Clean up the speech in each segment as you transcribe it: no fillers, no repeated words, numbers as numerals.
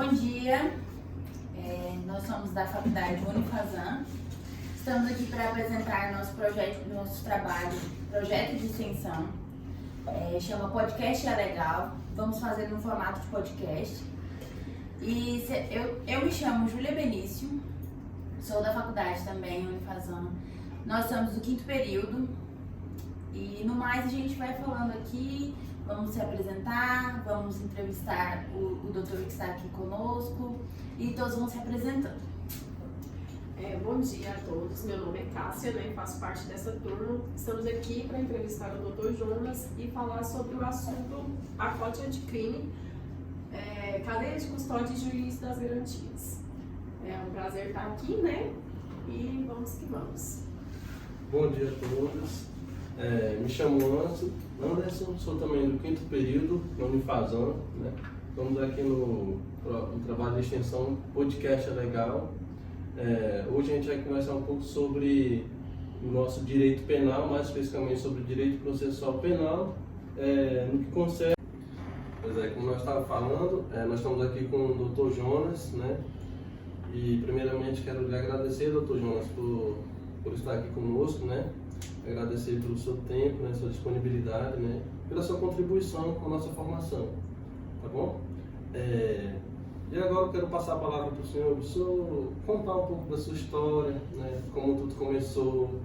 Bom dia, nós somos da Faculdade Unifazan. Estamos aqui para apresentar nosso trabalho, projeto de extensão, chama Podcast é Legal. Vamos fazer no formato de podcast. E eu me chamo Júlia Benício, sou da faculdade também, Unifazan. Nós estamos no 5º período e no mais a gente vai falando aqui. Vamos se apresentar, vamos entrevistar o doutor que está aqui conosco e todos vão se apresentando. Bom dia a todos, meu nome é Cássia, faço parte dessa turma. Estamos aqui para entrevistar o Dr. Jonas e falar sobre o assunto pacote anticrime, cadeia de custódia e juiz das garantias. É um prazer estar aqui, E vamos que vamos. Bom dia a todos, me chamo Anderson, sou também do 5º período na Unifazan, Estamos aqui no trabalho de extensão Podcast é Legal. Hoje a gente vai conversar um pouco sobre o nosso direito penal, mais especificamente sobre o direito processual penal, no que concerne. Como nós estávamos falando, nós estamos aqui com o Dr. Jonas, E primeiramente quero lhe agradecer, Dr. Jonas, por estar aqui conosco, Agradecer pelo seu tempo, sua disponibilidade, pela sua contribuição com a nossa formação, tá bom? E agora eu quero passar a palavra para o senhor contar um pouco da sua história, como tudo começou,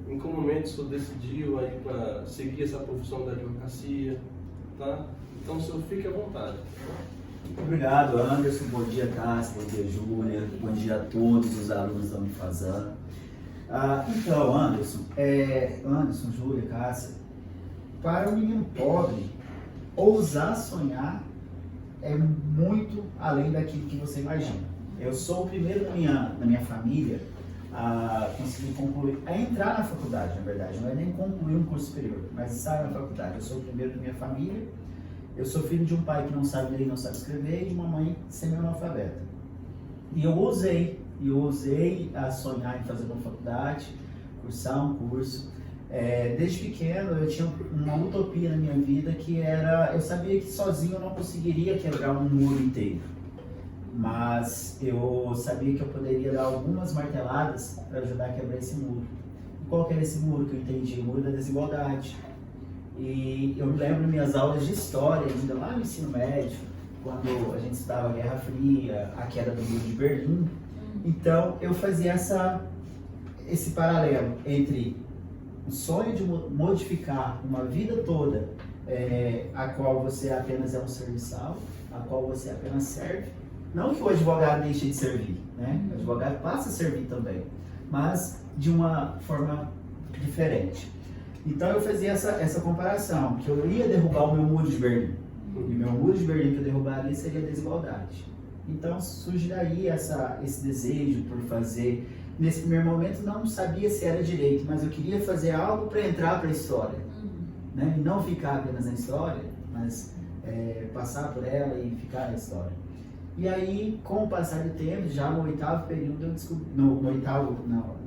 em que momento o senhor decidiu aí para seguir essa profissão da advocacia, tá? Então o senhor fique à vontade. Obrigado, Anderson. Bom dia, Cássia. Bom dia, Júlia. Bom dia a todos os alunos da Unifazan. Então, Anderson, Júlia, Cássia, para um menino pobre, ousar sonhar é muito além daquilo que você imagina. Eu sou o primeiro na minha família a conseguir concluir, a entrar na faculdade, na verdade, não é nem concluir um curso superior, mas estar na faculdade. Eu sou o primeiro da minha família. Eu sou filho de um pai que não sabe ler e não sabe escrever e de uma mãe semi-analfabeta. E eu ousei a sonhar em fazer uma faculdade, cursar um curso. Desde pequeno eu tinha uma utopia na minha vida que era, eu sabia que sozinho eu não conseguiria quebrar um muro inteiro, mas eu sabia que eu poderia dar algumas marteladas para ajudar a quebrar esse muro. E qual que era esse muro que eu entendi? O muro da desigualdade. E eu me lembro minhas aulas de história, ainda lá no ensino médio, quando a gente estudava a Guerra Fria, a queda do Muro de Berlim. Então eu fazia esse paralelo entre o sonho de modificar uma vida toda, a qual você apenas é um serviçal, a qual você apenas serve. Não que o advogado deixe de servir, O advogado passa a servir também, mas de uma forma diferente. Então eu fazia essa comparação, que eu ia derrubar o meu muro de Berlim. E o meu muro de Berlim que eu derrubaria seria a desigualdade. Então surge daí esse desejo por fazer. Nesse primeiro momento não sabia se era direito, mas eu queria fazer algo para entrar para a história. E não ficar apenas na história, mas passar por ela e ficar na história. E aí, com o passar do tempo, já no 8º período, eu descobri, na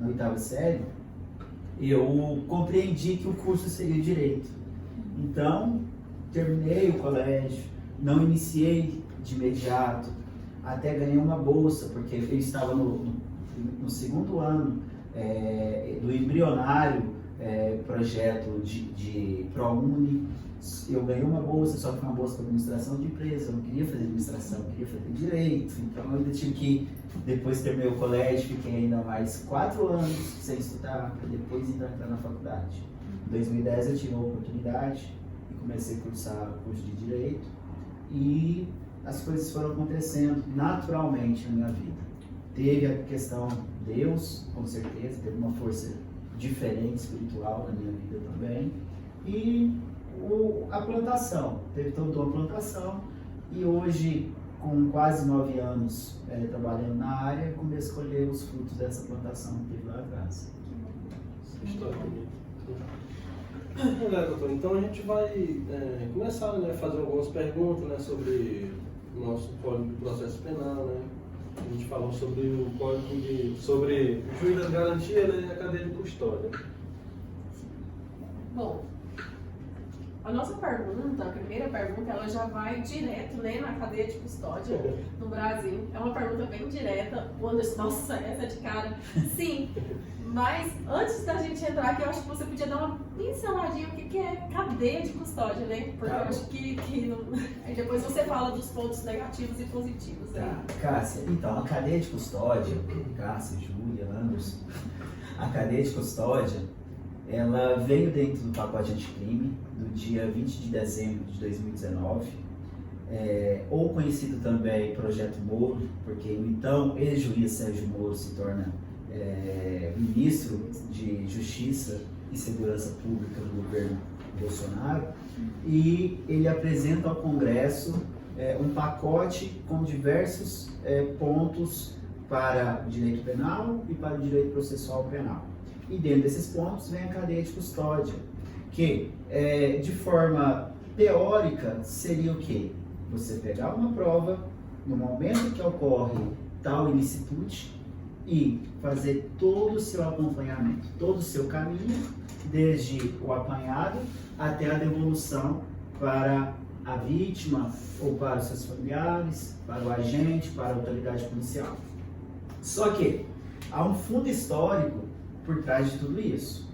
8ª série, eu compreendi que o curso seria direito. Então, terminei o colégio, não iniciei de imediato, até ganhei uma bolsa, porque eu estava no 2º ano do embrionário projeto de ProUni. Eu ganhei uma bolsa, só que uma bolsa para administração de empresa. Eu não queria fazer administração, eu queria fazer direito. Então eu ainda tive que, depois terminei o colégio, fiquei ainda mais 4 anos sem estudar, para depois entrar na faculdade. Em 2010 eu tive a oportunidade e comecei a cursar o curso de direito. E as coisas foram acontecendo naturalmente na minha vida. Teve a questão Deus, com certeza, teve uma força diferente, espiritual na minha vida também. E a plantação, teve toda uma plantação. E hoje, com quase 9 anos trabalhando na área, comecei a colher os frutos dessa plantação que teve lá atrás. História bonita. Doutor, então a gente vai começar a fazer algumas perguntas sobre o nosso Código de Processo Penal. A gente falou sobre o Código sobre o juiz das garantias e a cadeia de custódia. Bom, A nossa pergunta, a primeira pergunta, ela já vai direto, né, na cadeia de custódia no Brasil. É uma pergunta bem direta. O Anderson, nossa, essa é de cara. Sim, mas antes da gente entrar aqui, eu acho que você podia dar uma pinceladinha o que é cadeia de custódia, né? Porque eu acho que não... Aí depois você fala dos pontos negativos e positivos. Tá, Cássia, então, a cadeia de custódia, Cássia, Júlia, Anderson, a cadeia de custódia, ela veio dentro do pacote anticrime do dia 20 de dezembro de 2019, ou conhecido também Projeto Moro, porque então ex-juiz Sérgio Moro se torna ministro de Justiça e Segurança Pública do governo Bolsonaro, e ele apresenta ao Congresso um pacote com diversos pontos para o direito penal e para o direito processual penal. E dentro desses pontos vem a cadeia de custódia, que de forma teórica seria o quê? Você pegar uma prova no momento que ocorre tal ilicitude e fazer todo o seu acompanhamento, todo o seu caminho, desde o apanhado até a devolução para a vítima ou para os seus familiares, para o agente, para a autoridade policial. Só que há um fundo histórico por trás de tudo isso.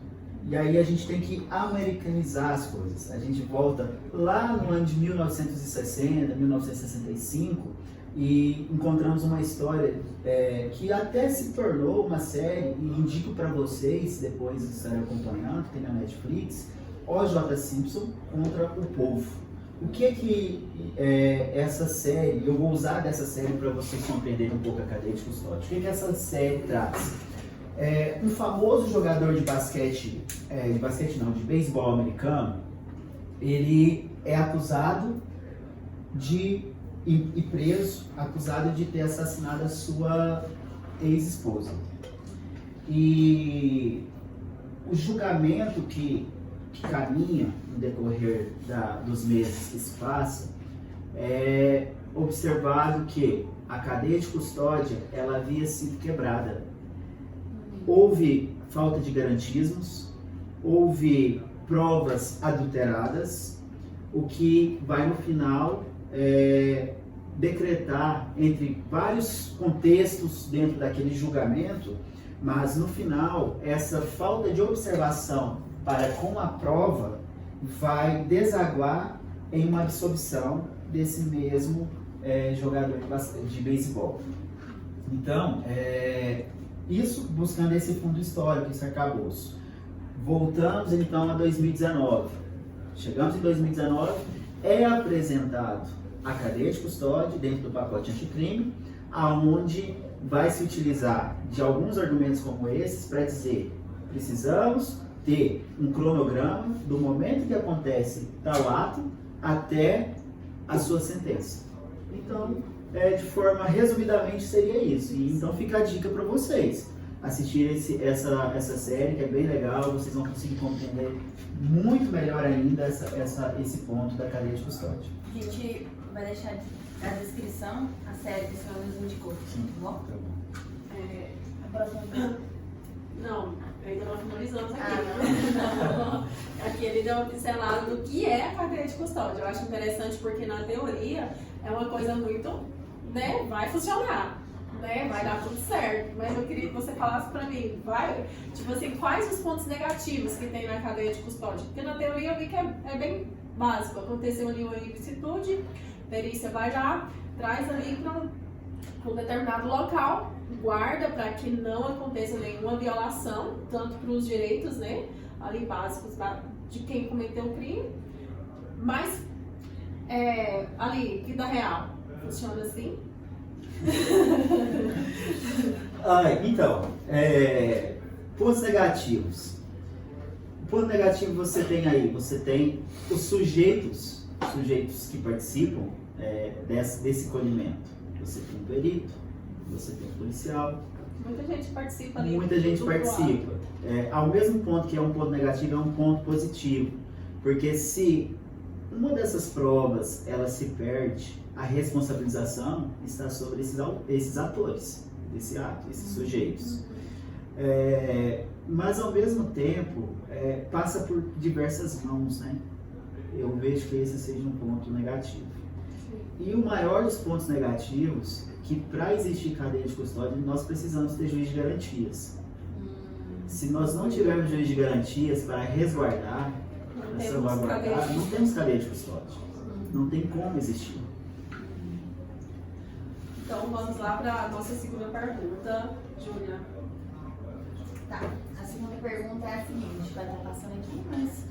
E aí a gente tem que americanizar as coisas. A gente volta lá no ano de 1960, 1965 e encontramos uma história que até se tornou uma série, e indico para vocês, depois de estarem acompanhando, tem na Netflix, O.J. Simpson contra o Povo. O que essa série, eu vou usar dessa série para vocês compreenderem um pouco a cadeia de custódia. O que essa série traz? Um famoso jogador de basquete, de beisebol americano, ele é acusado e preso, acusado de ter assassinado a sua ex-esposa. E o julgamento que caminha no decorrer dos meses que se passam, é observado que a cadeia de custódia ela havia sido quebrada. Houve falta de garantismos, houve provas adulteradas, o que vai no final decretar, entre vários contextos dentro daquele julgamento, mas no final essa falta de observação para com a prova vai desaguar em uma absolvição desse mesmo jogador de beisebol. Então, isso buscando esse fundo histórico, esse arcabouço. Voltamos então a 2019. Chegamos em 2019, é apresentado a cadeia de custódia dentro do pacote anticrime, aonde vai se utilizar de alguns argumentos como esses para dizer: precisamos ter um cronograma do momento que acontece tal ato até a sua sentença. Então, de forma resumidamente seria isso. E então fica a dica para vocês assistirem essa série, que é bem legal. Vocês vão conseguir compreender muito melhor ainda esse ponto da cadeia de custódia. A gente vai deixar na descrição a série que o senhor nos indicou, tá bom? Tá bom. A próxima. Não, ainda não finalizamos aqui, né? Aqui ele deu uma pincelada do que é a cadeia de custódia. Eu acho interessante porque na teoria é uma coisa muito, né, vai funcionar, né, vai dar tudo certo. Mas eu queria que você falasse pra mim, tipo assim, quais os pontos negativos que tem na cadeia de custódia? Porque na teoria eu vi que é bem básico. Aconteceu ali uma ilicitude, perícia vai lá, traz ali para um determinado local, guarda para que não aconteça nenhuma violação, tanto para os direitos, né, ali básicos de quem cometeu o crime, mas ali, vida real, funciona assim? Então, pontos negativos. Ponto negativo você tem os sujeitos que participam desse colhimento. Você tem um perito, você tem um policial. Muita gente participa ali. Muita gente participa. Ao mesmo ponto que é um ponto negativo, é um ponto positivo. Porque se uma dessas provas ela se perde, a responsabilização está sobre esses atores desse ato, esses sujeitos. Mas ao mesmo tempo passa por diversas mãos, né? eu vejo que esse seja um ponto negativo. E o maior dos pontos negativos é que para existir cadeia de custódia, nós precisamos ter juiz de garantias. Se nós não tivermos juiz de garantias para resguardar, para salvaguardar, não temos cadeia de custódia. Não tem como existir. Então vamos lá para a nossa segunda pergunta, Júlia. Tá, a segunda pergunta é a seguinte, vai estar passando aqui, mas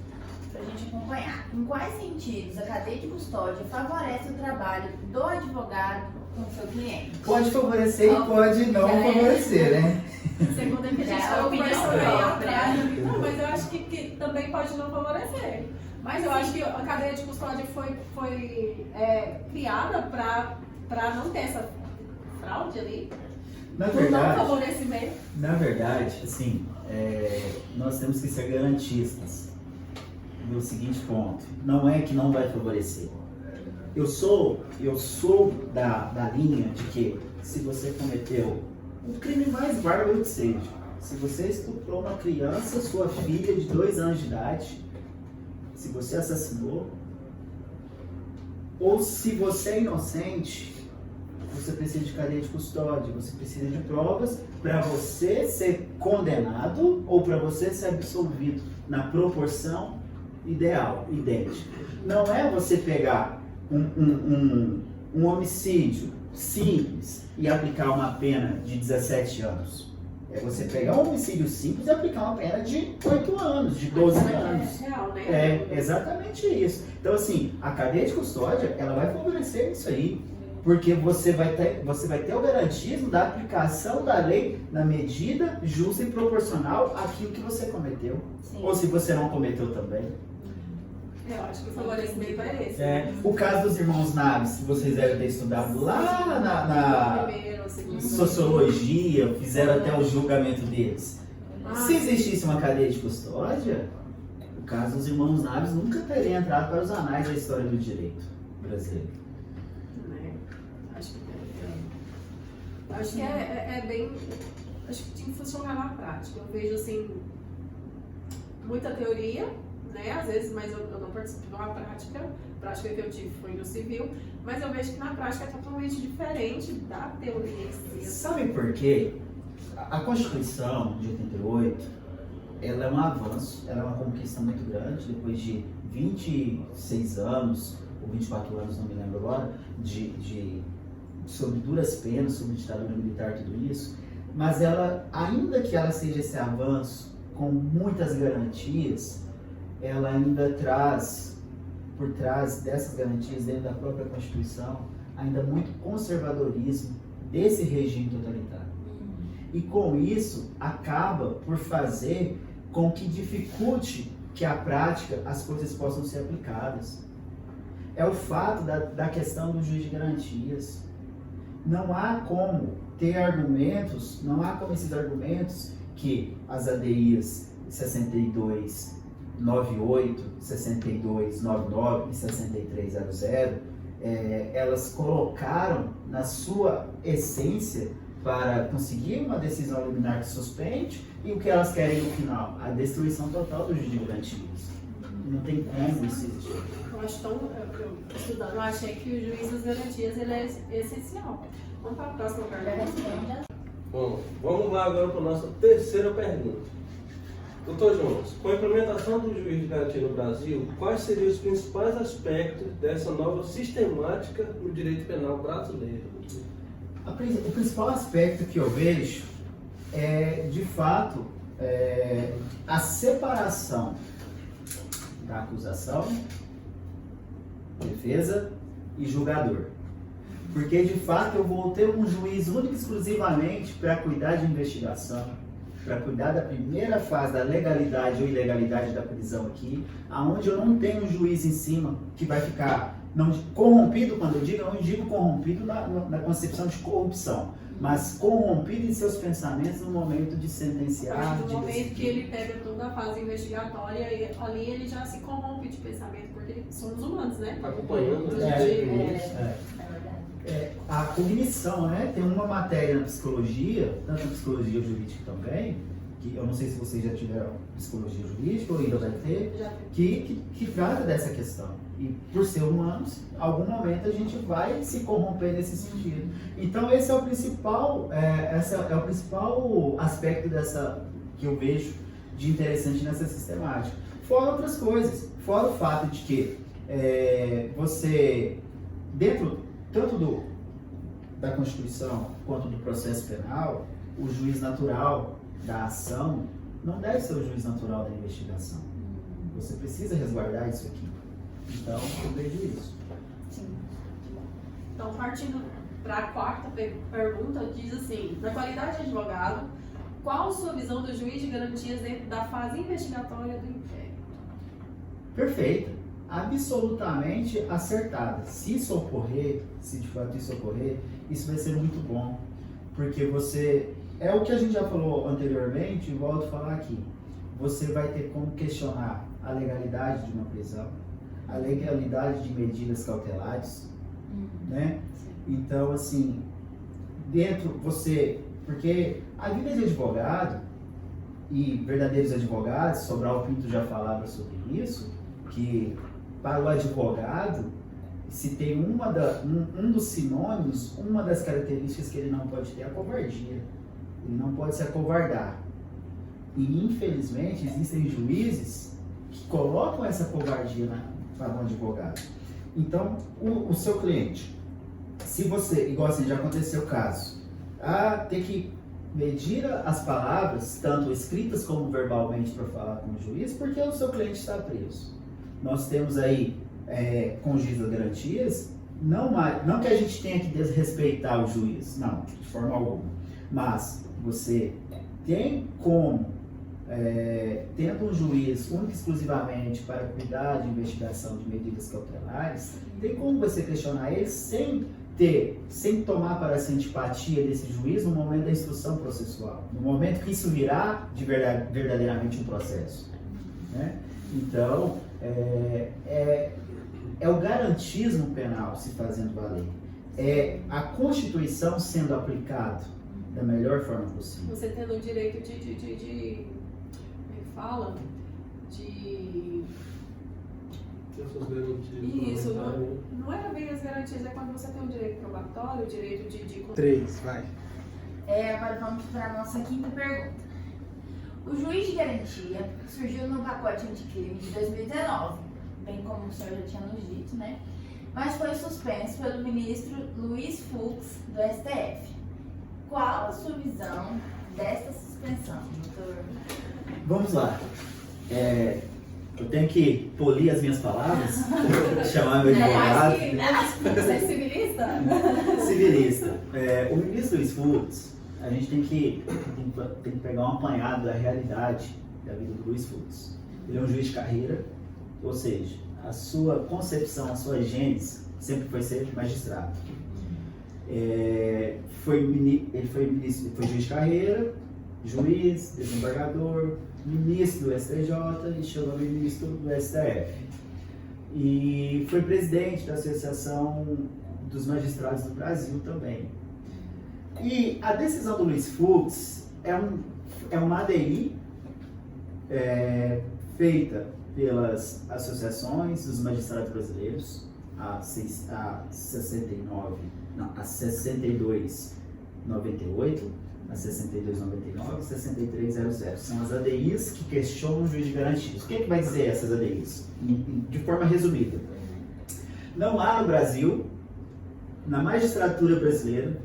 pra gente acompanhar. Em quais sentidos a cadeia de custódia favorece o trabalho do advogado com o seu cliente? Pode favorecer e pode não favorecer, né? Segundo a que a gente Já é estava opinião conversando aí própria. atrás. Não, mas eu acho que também pode não favorecer. Mas eu acho que a cadeia de custódia foi criada para não ter essa fraude ali. Na Não verdade, favorecimento. assim, nós temos que ser garantistas. No seguinte ponto, não é que não vai favorecer. Eu sou da linha de que se você cometeu o crime mais bárbaro que seja, se você estuprou uma criança, sua filha de 2 anos de idade, se você assassinou, ou se você é inocente, você precisa de cadeia de custódia, você precisa de provas para você ser condenado ou para você ser absolvido na proporção ideal, idêntica. Não é você pegar um homicídio simples e aplicar uma pena de 17 anos. É você pegar um homicídio simples e aplicar uma pena de 8 anos, de 12 anos. É real, né? É exatamente isso. Então, assim, a cadeia de custódia, ela vai favorecer isso aí. Porque você vai ter o garantismo da aplicação da lei na medida justa e proporcional àquilo que você cometeu. Sim. Ou se você não cometeu também. Eu acho que o favorecimento é esse. O caso dos irmãos Naves, que vocês devem ter estudado lá na Primeiro, segundo. sociologia, fizeram até o julgamento deles. Se existisse uma cadeia de custódia, o caso dos irmãos Naves nunca teria entrado para os anais da história do direito brasileiro. Acho que é bem. Acho que tinha que funcionar na prática. Eu vejo assim muita teoria, né? Às vezes, mas eu não participo de uma prática. A prática que eu tive foi no civil, mas eu vejo que na prática é totalmente diferente da teoria em si. Sabe por quê? A Constituição de 88, ela é um avanço, ela é uma conquista muito grande, depois de 26 anos, ou 24 anos, não me lembro agora, sobre duras penas, sobre ditadura militar, tudo isso, mas ela, ainda que ela seja esse avanço com muitas garantias, ela ainda traz, por trás dessas garantias, dentro da própria Constituição, ainda muito conservadorismo desse regime totalitário. E com isso, acaba por fazer com que dificulte que a prática as coisas possam ser aplicadas. É o fato da questão do juiz de garantias. Não há como ter argumentos, não há como esses argumentos que as ADIs 6298, 6299 e 6300, elas colocaram na sua essência para conseguir uma decisão liminar que suspende, e o que elas querem no final? A destruição total do juiz de garantias. Não tem como isso existir. Eu acho tão. Estudando, eu achei que o juiz das garantias ele é essencial. Vamos para a próxima pergunta. Bom, vamos lá agora para a nossa terceira pergunta. Doutor Jonas, com a implementação do juiz de garantia no Brasil, quais seriam os principais aspectos dessa nova sistemática no direito penal brasileiro? O principal aspecto que eu vejo é, de fato, a separação da acusação, defesa e julgador. Porque, de fato, eu vou ter um juiz único e exclusivamente para cuidar de investigação, para cuidar da primeira fase da legalidade ou ilegalidade da prisão aqui, aonde eu não tenho um juiz em cima que vai ficar corrompido. Quando eu não digo corrompido na concepção de corrupção, mas corrompido em seus pensamentos no momento de sentenciar. No momento que ele pega toda a fase investigatória, e ali ele já se corrompe de pensamento, porque somos humanos, né? Acompanhando, a cognição, né? Tem uma matéria na psicologia, tanto na psicologia jurídica também, que eu não sei se vocês já tiveram psicologia jurídica ou ainda vai ter, Já tem. que trata dessa questão. E por ser humanos, em algum momento a gente vai se corromper nesse sentido. Então esse é o principal, é o principal aspecto dessa que eu vejo de interessante nessa sistemática. Fora outras coisas, fora o fato de que você, dentro tanto da Constituição quanto do processo penal, o juiz natural da ação não deve ser o juiz natural da investigação. Você precisa resguardar isso aqui. Então, eu vejo isso. Sim. Então, partindo para a quarta pergunta, diz assim: na qualidade de advogado, qual a sua visão do juiz de garantias dentro da fase investigatória do inquérito? Perfeita. Absolutamente acertada. Se isso ocorrer, se de fato isso ocorrer, isso vai ser muito bom. Porque você... É o que a gente já falou anteriormente, e volto a falar aqui. Você vai ter como questionar a legalidade de uma prisão, a legalidade de medidas cautelares, né? Então, assim, dentro você... Porque a vida de advogado, e verdadeiros advogados, Sobral Pinto já falava sobre isso, que para o advogado, se tem um dos sinônimos, uma das características que ele não pode ter é a covardia. Ele não pode se acovardar. E, infelizmente, existem juízes que colocam essa covardia para um advogado. Então, o seu cliente, se você, igual assim, já aconteceu o caso, tem que medir as palavras, tanto escritas como verbalmente, para falar com o juiz, porque o seu cliente está preso. Nós temos aí, com o juiz das garantias, não que a gente tenha que desrespeitar o juiz, não, de forma alguma, mas você tem como, tendo um juiz único e exclusivamente para cuidar de investigação de medidas cautelares, tem como você questionar ele sem tomar para si antipatia desse juiz no momento da instrução processual, no momento que isso virá de verdadeiramente um processo, né? Então, é o garantismo penal se fazendo valer, é a Constituição sendo aplicado da melhor forma possível. Você tendo o direito de como é que fala? De... Essas garantias. Isso, não é bem as garantias, é quando você tem o direito probatório, o direito de... 3, vai. Agora vamos para a nossa quinta pergunta. O juiz de garantia surgiu no pacote anticrime de 2019, bem como o senhor já tinha nos dito, né? Mas foi suspenso pelo ministro Luiz Fux, do STF. Qual a sua visão desta suspensão, doutor? Vamos lá. Eu tenho que polir as minhas palavras, chamar meu advogado. Você é civilista? Civilista. O ministro Luiz Fux, a gente tem que pegar um apanhado da realidade da vida do Luiz Fux. Ele é um juiz de carreira, ou seja, a sua concepção, a sua gênese sempre foi ser magistrado. Ele foi juiz de carreira, juiz, desembargador, ministro do STJ e chegou ministro do STF. E foi presidente da Associação dos Magistrados do Brasil também. E a decisão do Luiz Fux é uma ADI feita pelas associações dos magistrados brasileiros, a 6298, a 6299 e 6300. São as ADIs que questionam o juiz de garantias. O que vai dizer essas ADIs? De forma resumida. Não há no Brasil, na magistratura brasileira,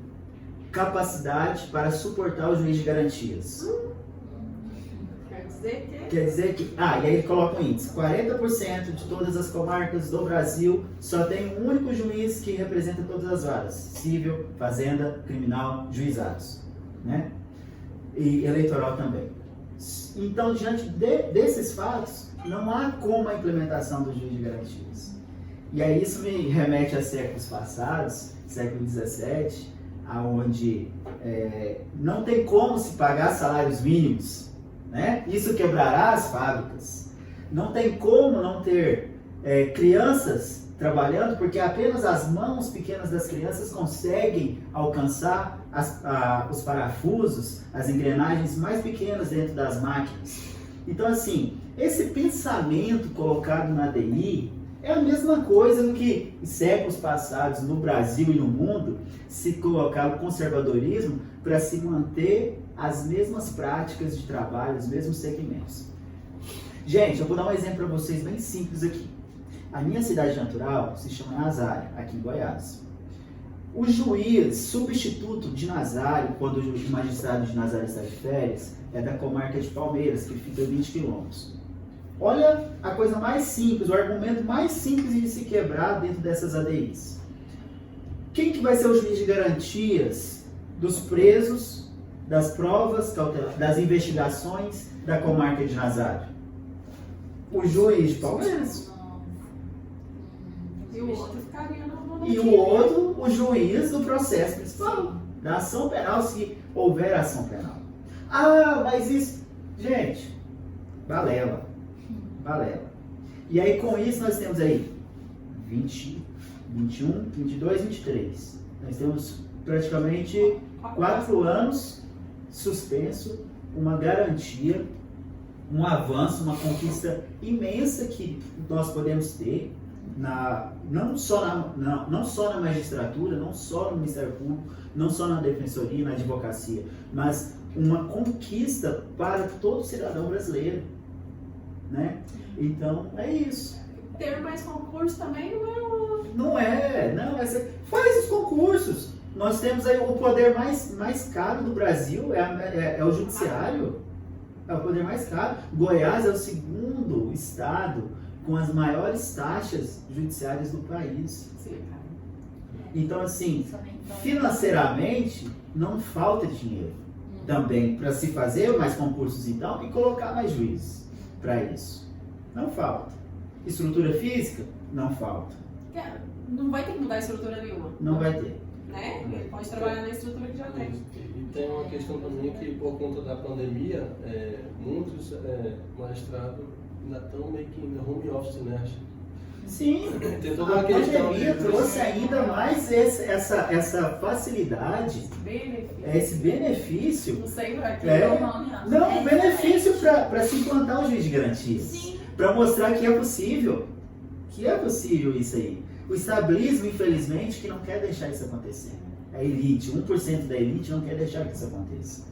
capacidade para suportar o juiz de garantias. Quer dizer que... e aí ele coloca um índice. 40% de todas as comarcas do Brasil só tem um único juiz que representa todas as varas. Civil, fazenda, criminal, juizados. Né? E eleitoral também. Então, diante desses fatos, não há como a implementação do juiz de garantias. E aí isso me remete a séculos passados, século XVII, onde não tem como se pagar salários mínimos, né? Isso quebrará as fábricas. Não tem como não ter crianças trabalhando, porque apenas as mãos pequenas das crianças conseguem alcançar os parafusos, as engrenagens mais pequenas dentro das máquinas. Então, assim, esse pensamento colocado na ADI é a mesma coisa no que em séculos passados no Brasil e no mundo se colocava o conservadorismo para se manter as mesmas práticas de trabalho, os mesmos segmentos. Gente, eu vou dar um exemplo para vocês bem simples aqui. A minha cidade natural se chama Nazário, aqui em Goiás. O juiz substituto de Nazário, quando o magistrado de Nazário está de férias, é da comarca de Palmeiras, que fica a 20 quilômetros. Olha a coisa mais simples, o argumento mais simples de se quebrar dentro dessas ADIs. Quem que vai ser o juiz de garantias dos presos, das provas, das investigações da comarca de Nazário? O juiz de Palmeiras. E o outro ficaria no E o outro, o juiz do processo principal, da ação penal, se houver ação penal. Ah, mas isso... Gente, balela. E aí, com isso, nós temos aí 20, 21, 22, 23. Nós temos praticamente 4 anos suspenso, uma garantia, um avanço, uma conquista imensa que nós podemos ter, não só na magistratura, não só no Ministério Público, não só na Defensoria, na Advocacia, mas uma conquista para todo cidadão brasileiro, né? Então, é isso. Ter mais concurso também Faz os concursos. Nós temos aí o poder mais caro do Brasil, é o judiciário. É o poder mais caro. Goiás é o segundo estado com as maiores taxas judiciárias do país. Sim, cara. Então, assim, financeiramente, não falta dinheiro também para se fazer mais concursos então e colocar mais juízes para isso. Não falta. Estrutura física? Não falta. Não vai ter que mudar a estrutura nenhuma. Não vai ter. Né? Ele pode trabalhar na estrutura que já tem. E tem uma questão também que, por conta da pandemia, muitos magistrados ainda estão meio que em home office, né? Sim, Tem toda uma questão. A pandemia trouxe ainda mais essa facilidade, esse benefício. Não sei pra quê. Não, benefício para se implantar o juiz de garantias. Para mostrar que é possível. Que é possível isso aí. O estabilismo, infelizmente, que não quer deixar isso acontecer. A elite, 1% da elite não quer deixar que isso aconteça.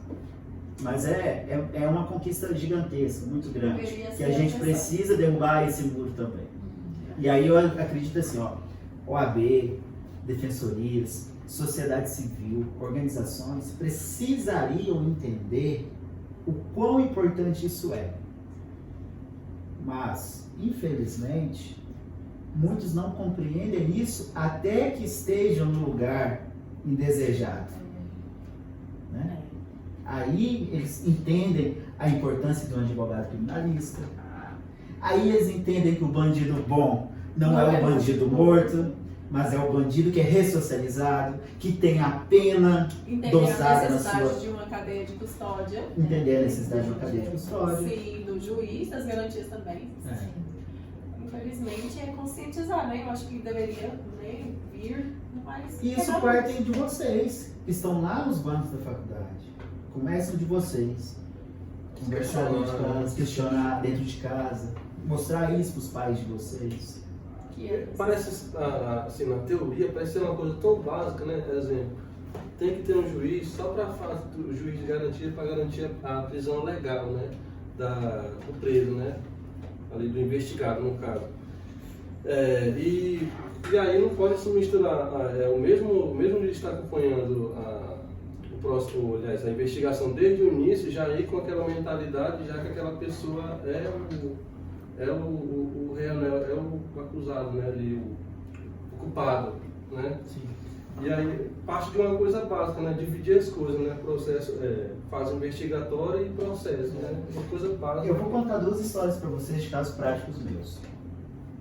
Mas é uma conquista gigantesca, muito grande, que a gente precisa derrubar esse muro também. E aí eu acredito assim, OAB, defensorias, sociedade civil, organizações precisariam entender o quão importante isso é. Mas, infelizmente, muitos não compreendem isso até que estejam no lugar indesejado. Né? Aí eles entendem a importância de um advogado criminalista. Aí eles entendem que o bandido bom não é o bandido morto, mas é o bandido que é ressocializado, que tem a pena dosada na sua... Entender a necessidade de uma cadeia de custódia. Entender a necessidade de uma cadeia de custódia. Sim, do juiz, das garantias também. Infelizmente é conscientizar, né? Eu acho que deveria vir mais... Isso parte de vocês, que estão lá nos bancos da faculdade. Começam de vocês. Conversar dentro de casa, questionar dentro de casa, mostrar isso para os pais de vocês. Parece, assim, na teoria, parece ser uma coisa tão básica, né? Por exemplo, tem que ter um juiz só para o juiz de garantia para garantir a prisão legal, né? Do preso, né? Ali do investigado, no caso. E aí não pode se misturar. O mesmo juiz está acompanhando a investigação desde o início, já ir com aquela mentalidade, já que aquela pessoa é o réu, né? É o acusado, né? Ali, o culpado, né? Sim. E aí parte de uma coisa básica, né? Dividir as coisas, né? Processo, fase investigatória e processo, né? Uma coisa básica. Eu vou contar 2 histórias para vocês de casos práticos meus.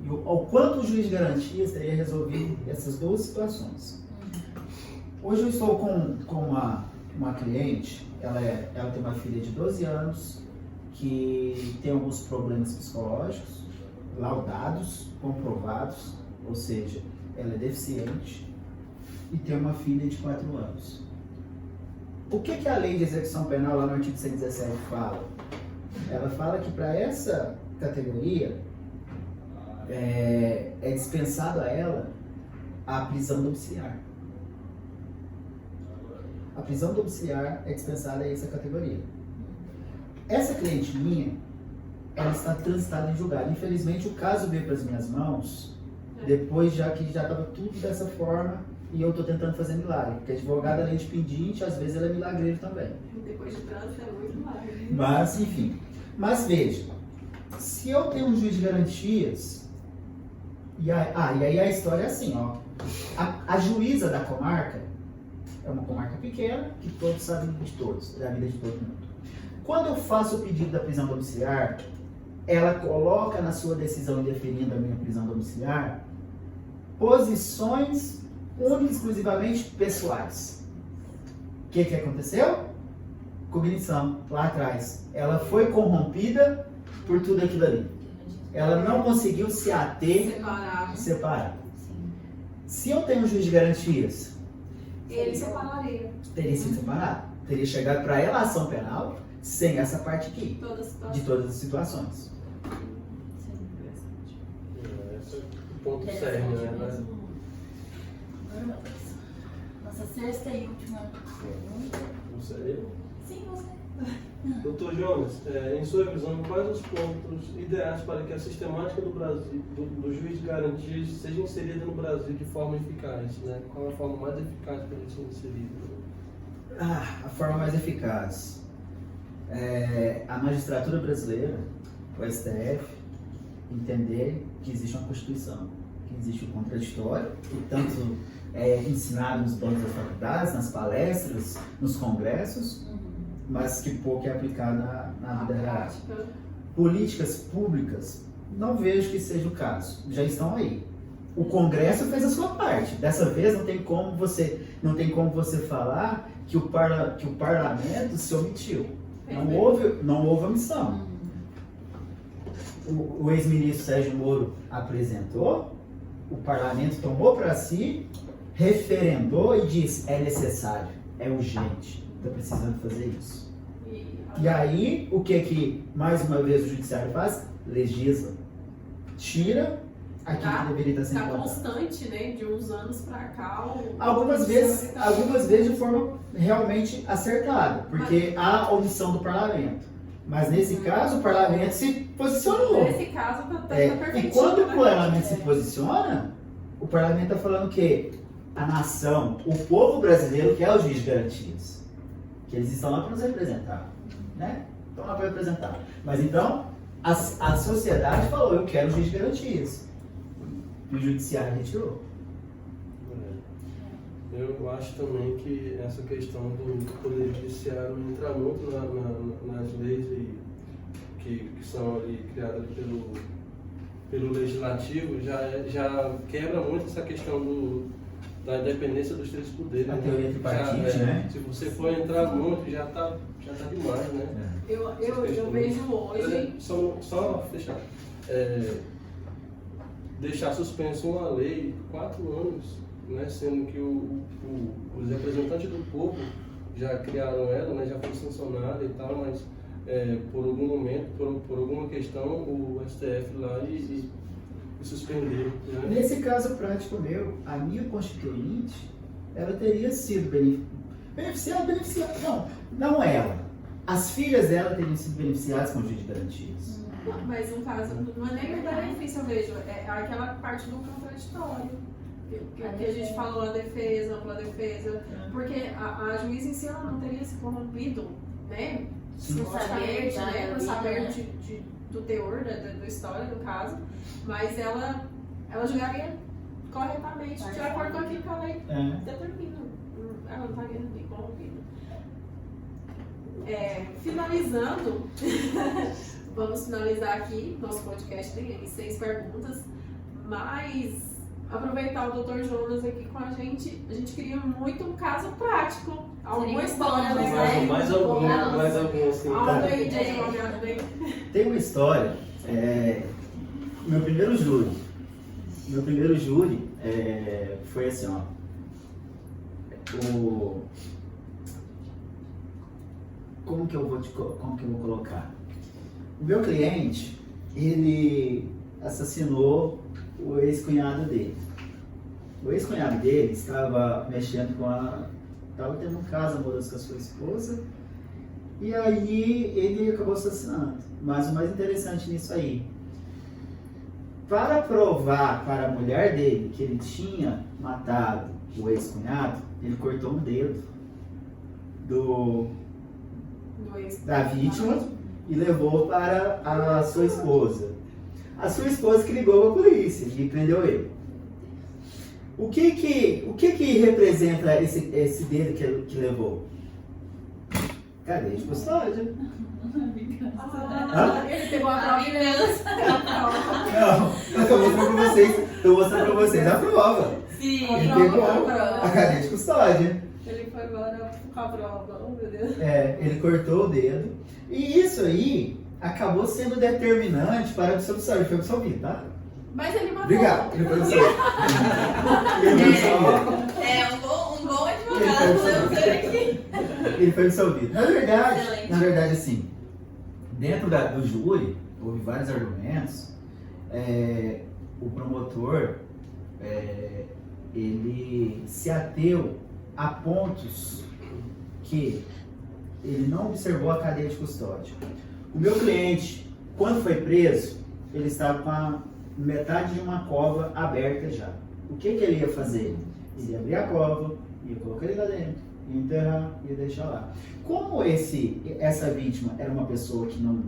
E ao quanto o juiz de garantias teria resolvido essas 2 situações. Hoje eu estou com uma cliente, ela tem uma filha de 12 anos, que tem alguns problemas psicológicos, laudados, comprovados, ou seja, ela é deficiente e tem uma filha de 4 anos. O que a lei de execução penal lá no artigo 117 fala? Ela fala que para essa categoria é dispensado a ela a prisão domiciliar. A prisão domiciliar é dispensada a essa categoria. Essa cliente minha, ela está transitada em julgado. Infelizmente, o caso veio para as minhas mãos depois já que já estava tudo dessa forma e eu estou tentando fazer milagre. Porque advogada, além de pendente, às vezes ela é milagreiro também. Depois de trânsito é muito milagre. Mas, enfim. Mas veja, se eu tenho um juiz de garantias, e aí a história é assim, ó. A juíza da comarca é uma comarca pequena, que todos sabem de todos, da vida de todo mundo. Quando eu faço o pedido da prisão domiciliar, ela coloca na sua decisão indeferindo a minha prisão domiciliar posições única e exclusivamente pessoais. O que aconteceu? Cognição, lá atrás. Ela foi corrompida por tudo aquilo ali. Ela não conseguiu se ater, separar. Se eu tenho um juiz de garantias, ele separaria. teria sido separado. Teria chegado para ela a ação penal sem essa parte aqui, de todas as situações. Esse é o ponto sério, né? Nossa sexta e última pergunta. Você eu? Sim, você. Doutor Jonas, em sua visão, quais os pontos ideais para que a sistemática do Brasil, do juiz de garantias, seja inserida no Brasil de forma eficaz? Né? Qual a forma mais eficaz para ele ser inserido? A forma mais eficaz. A magistratura brasileira, o STF, entender que existe uma Constituição, que existe o contraditório, que tanto é ensinado nos bancos das faculdades, nas palestras, nos congressos, mas que pouco é aplicado na vida real. Políticas públicas, não vejo que seja o caso, já estão aí. O Congresso fez a sua parte. Dessa vez não tem como você falar que o parlamento se omitiu. Não houve omissão. O ex-ministro Sérgio Moro apresentou, o parlamento tomou para si, referendou e disse: é necessário, é urgente, está precisando fazer isso. E aí, o que mais uma vez o judiciário faz? Legisla. Tira aquilo que deveria estar sendo votado. Constante, né? De uns anos para cá. Algumas vezes de forma realmente acertada, porque há omissão do parlamento. Mas nesse caso, o parlamento se posicionou. Nesse caso, tá perfeitinho. E quando o parlamento se posiciona, o parlamento está falando que a nação, o povo brasileiro, que é o juiz de garantias, que eles estão lá para nos representar, né? Estão lá para representar. Mas então, a sociedade falou: eu quero o juiz de garantias. E o judiciário retirou. Eu acho também que essa questão do poder judiciário entrar muito nas leis que são ali criadas pelo legislativo, já quebra muito essa questão da independência dos três poderes. A teoria tripartite, né? Se você for entrar muito, já tá demais, né? Eu vejo hoje... Só fechar. Deixar suspenso uma lei 4 anos, né, sendo que os representantes do povo já criaram ela, né, já foi sancionada e tal, mas por algum momento, por alguma questão, o STF lá e suspendeu. Né? Nesse caso prático meu, a minha constituinte, ela teria sido beneficiada. Não ela. As filhas dela teriam sido beneficiadas com o juiz de garantias. Mas no caso, não é nem o benefício, eu vejo, é aquela parte do contraditório. Que a gente falou, a defesa, ampla defesa, porque a juíza em si ela não teria se corrompido, né? No saber do teor da história do caso, mas ela julgaria corretamente de acordo com aquilo que a lei determina. Ela não está querendo corrompida. Finalizando, vamos finalizar aqui nosso podcast, tem 6 perguntas, mas aproveitar o Dr. Jonas aqui com a gente queria muito um caso prático, alguma história legal. Mais algum, sim. Algo aí de advogado aí. Tem uma história, meu primeiro júri, Meu primeiro júri foi assim, ó. Como que eu vou colocar? O meu cliente, ele assassinou o ex-cunhado dele. O ex-cunhado dele estava mexendo estava tendo um caso amoroso com a sua esposa, e aí ele acabou assassinando. Mas o mais interessante nisso aí, para provar para a mulher dele que ele tinha matado o ex-cunhado, ele cortou um dedo da vítima e levou para a sua esposa. A sua esposa que ligou para a polícia e prendeu ele. O que representa esse dedo que levou? Cadeia de custódia. Ele pegou a prova. Não, eu tô mostrando pra vocês a prova. Sim, Ele pegou a cadeia de custódia. Ele foi agora com a prova, oh meu Deus. Ele cortou o dedo. E isso aí acabou sendo determinante para a absolvição. Ele foi absolvido, tá? Mas ele matou. Obrigado, ele foi absolvido. Um bom advogado, vamos ver aqui. Ele foi absolvido. Na verdade, assim, dentro do júri, houve vários argumentos. O promotor, ele se ateu a pontos que ele não observou a cadeia de custódia. O meu cliente, quando foi preso, ele estava com a metade de uma cova aberta já. O que ele ia fazer? Ele ia abrir a cova, ia colocar ele lá dentro, ia enterrar, ia deixar lá. Como essa vítima era uma pessoa que não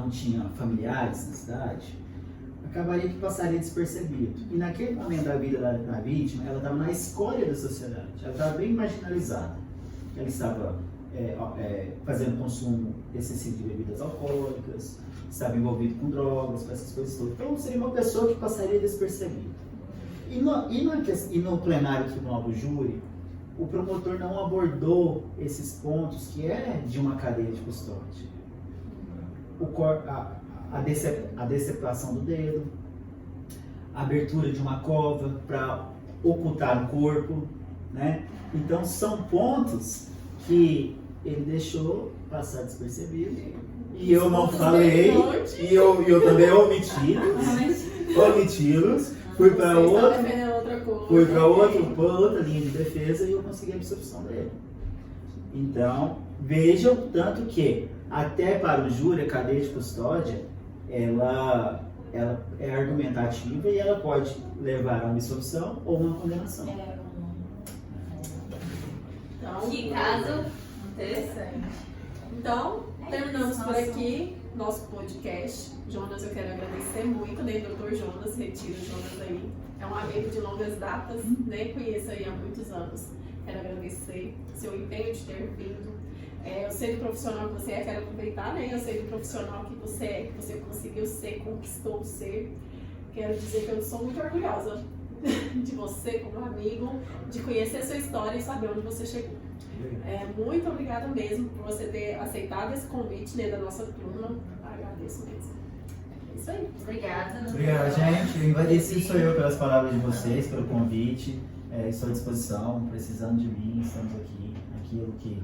tinha familiares na cidade, acabaria que passaria despercebido. E naquele momento da vida da vítima, ela estava na escória da sociedade, ela estava bem marginalizada. Ela estava fazendo consumo excessivo de bebidas alcoólicas, estava envolvido com drogas, com essas coisas todas. Então seria uma pessoa que passaria despercebida. E no plenário do Tribunal do Júri, o promotor não abordou esses pontos que é de uma cadeia de custódia. A deceptação do dedo, a abertura de uma cova para ocultar o corpo, né? Então são pontos que ele deixou passar despercebido e eu não falei e eu também omiti-los, fui para outra linha de defesa e eu consegui a absolvição dele. Então vejam tanto que até para o júri a cadeia de custódia ela é argumentativa e ela pode levar a uma absolvição ou uma condenação. Então, que caso interessante. Então, terminamos por aqui nosso podcast. Jonas, eu quero agradecer muito, né, Dr. Jonas, retiro o Jonas aí. É um amigo de longas datas, né, conheço aí há muitos anos. Quero agradecer seu empenho de ter vindo. Eu sei do profissional que você é, quero aproveitar, né? Eu sei do profissional que você é, que você conseguiu ser, conquistou ser. Quero dizer que eu sou muito orgulhosa de você como amigo, de conhecer a sua história e saber onde você chegou. Muito obrigada mesmo por você ter aceitado esse convite, né, da nossa turma. Agradeço mesmo. É isso aí. Obrigada. Obrigado, gente. O agradecido sou eu pelas palavras de vocês, pelo convite. Estou à disposição, precisando de mim, estamos aqui. Aquilo que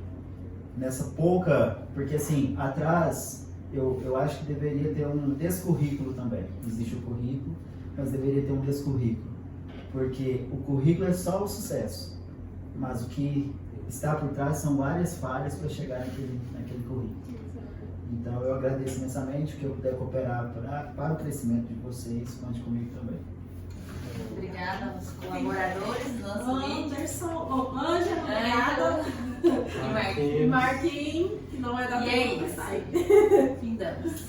nessa pouca, porque assim, atrás eu acho que deveria ter um descurrículo também. Existe o currículo, mas deveria ter um descurrículo. Porque o currículo é só o sucesso, mas o que está por trás são várias falhas para chegar naquele currículo. Então eu agradeço imensamente, que eu puder cooperar para o crescimento de vocês, conte comigo também. Obrigada aos colaboradores do nosso vídeo. Anderson, Ângela, obrigada. E Marquinhos, que não é da E é turma, isso. mas tá aí. Findamos.